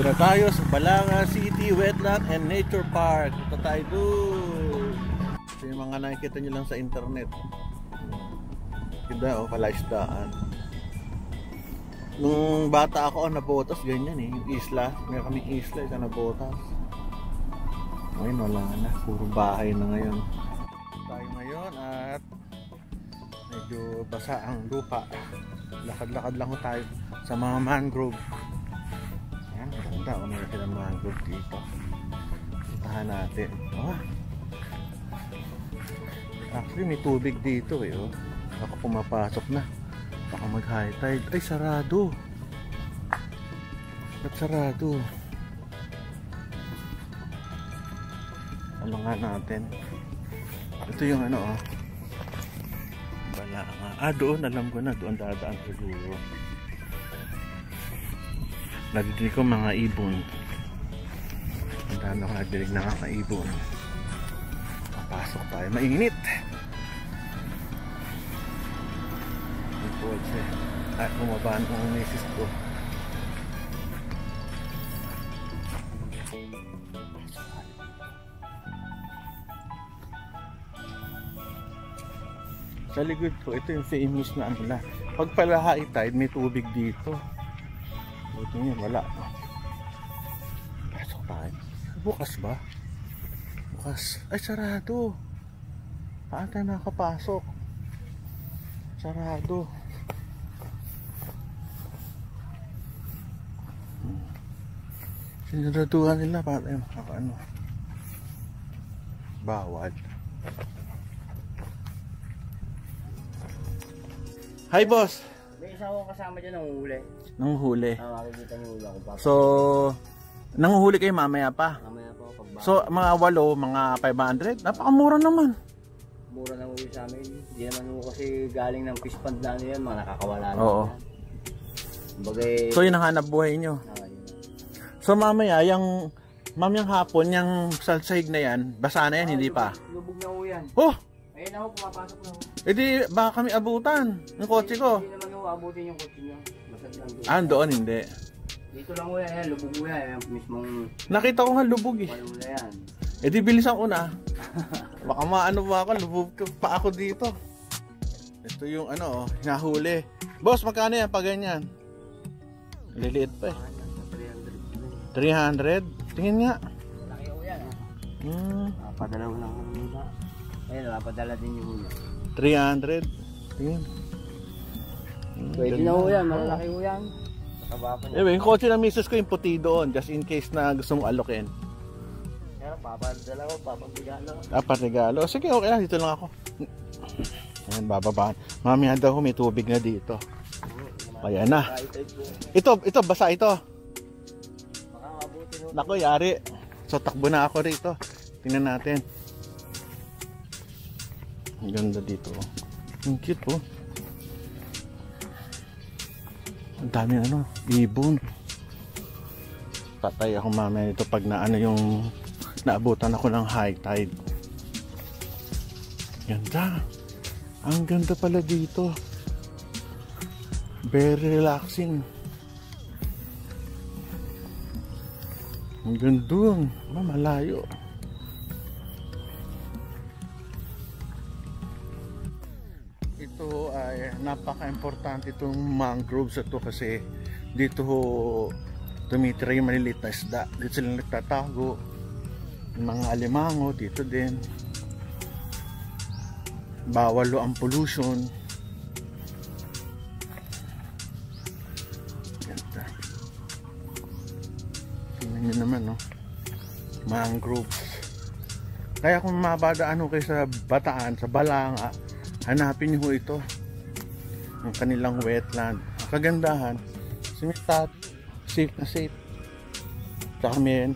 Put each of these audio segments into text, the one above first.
Dito na tayo sa Balanga City Wetland and Nature Park. Ito tayo doon. Ito yung mga nakikita nyo lang sa internet. Ganda o, palaisdaan. Nung bata ako, nabotas ganyan eh. Yung isla, may kaming isla, isa nabotas. Ngayon wala na, puro bahay na ngayon. Tayo ngayon at medyo basa ang lupa. Lakad-lakad lang tayo sa mga mangrove. Ayan, maganda o meron silang mangrove dito. Puntahan natin. Oh. Actually may tubig dito eh. Oh. Baka pumapasok na. Baka mag high tide. Ay, sarado. Ba't sarado? Ano nga natin? Ito yung ano oh. Balanga. Ah, doon. Alam ko na. Doon dadaan siguro. Nadidinig ko mga ibon. Tandaan ako nadidinig na mga ibon. Papasok tayo. Mainit! Ay, bumaba ang misis ko. Sa likod ko, ito yung famous na ano lang. Pag pala high tide, may tubig dito. Buti nyo, wala. Pasok tayo. Bukas ba? Bukas. Ay, sarado. Saan tayo nakapasok? Sarado. Sinaraduhan nila para ano. Bawal. Hi boss. May isa akong kasama dyan nanguhuli. Nanguhuli. Makikita niyo ulo ako pa. So, nanguhuli kayo mamaya pa? Mamaya pa pagbaba. So, mga 8, mga 500? Napakamura naman. Mura ng uwi sa amin. Hindi naman mo kasi galing ng fish pond na ano yan, mga nakakawala na. Oo. Bagay, So, yun ang hanap buhay nyo. So, mamaya, yung hapon, yung salsahig na yan, basa na yan, hindi pa? Lubog na uwi yan. Oh! Ayun ako, pumapasok na ako. E di, baka kami abutan yung kotse ko. Hindi naman abutin yung kotse nyo. Masad lang doon. Ah, doon hindi. Dito lang uwi yan, lubog uwi yan. Yan mismong Nakita ko nga lubog eh. palula yan. E di, bilisan ko na. Baka maano ba ako, lubog pa ako dito. Ito yung ano, hinahuli. Boss, magkano yan pag ganyan? Liliit pa eh. 300? Tingin nga. Laki uwi yan. Padala ko lang muna. Ayun, napadala din yung huli. 300? Tingin. Pwede na uwi yan, malalaki uwi yan. Yung kotse ng misis ko yung puti doon, just in case na gusto mong alokin. Pero papadala ko, papagregalo ko. Paparigalo. Sige, okay lang. Dito lang ako. Ayan, bababaan. Mamaya daw may tubig na dito. Ayan na. Ito, basa ito. Naku, yari. So, takbo na ako rito. Tingnan natin. Ang ganda dito. Ang cute po. Ang dami ano, ibon. Patay ako mamaya ito pag naano yung naabutan ako ng high tide. Ganda. Ang ganda pala dito. Very relaxing. Ang ganda. Malayo. Ito ay napaka-importante itong mangroves ito kasi dito tumitira yung maliliit na isda. Dito sila nagtatago. Yung mga alimango dito din. Bawal ang pollution. Ganda. Tingnan nyo naman no. Mangroves. Kaya kung mabadaan kayo sa Bataan, sa Balanga, hanapin nyo ito. Yung kanilang wetland. Ang kagandahan, simitat, safe na safe. Tsaka may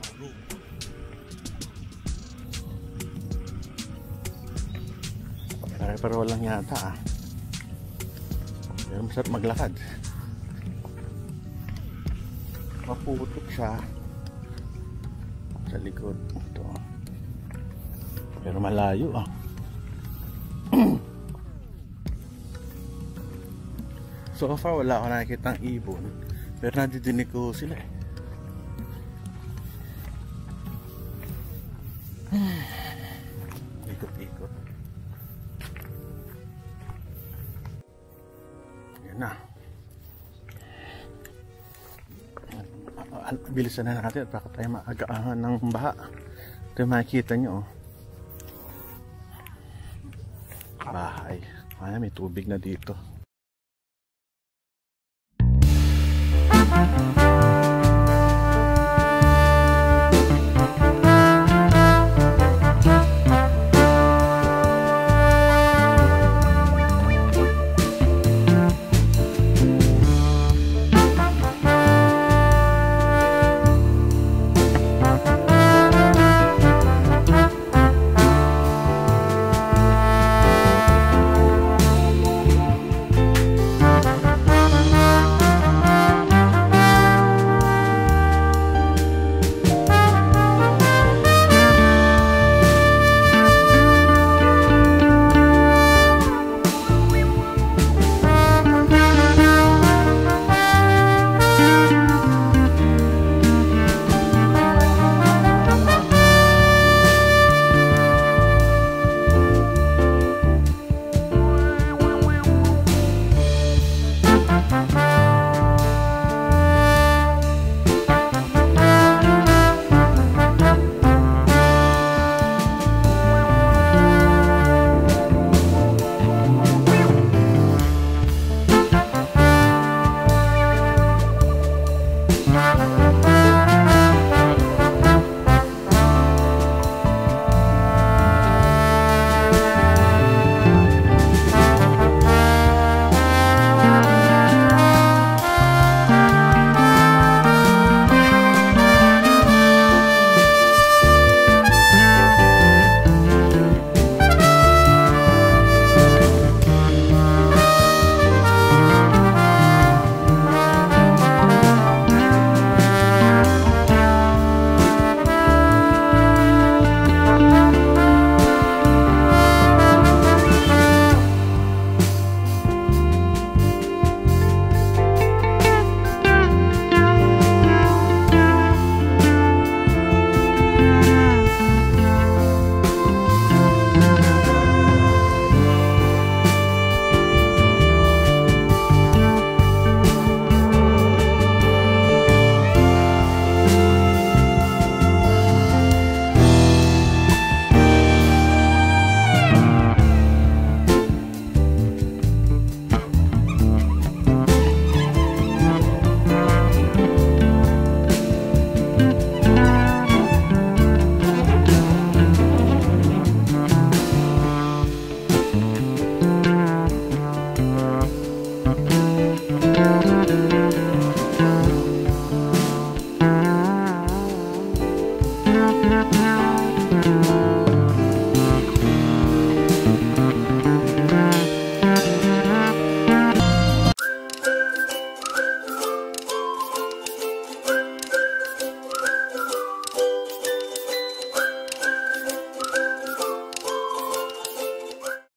pero walang yata ah. Pero masarap maglakad. Maputok siya sa likod. Ito. Pero malayo ah. So far wala ako nakikitang ibon, pero nadidinig ko sila eh. Ikot-ikot. Yan na. Bilisan na natin at baka tayo maagahan ng baha. Ito yung makikita nyo, oh. Bahay. Ay, may tubig na dito.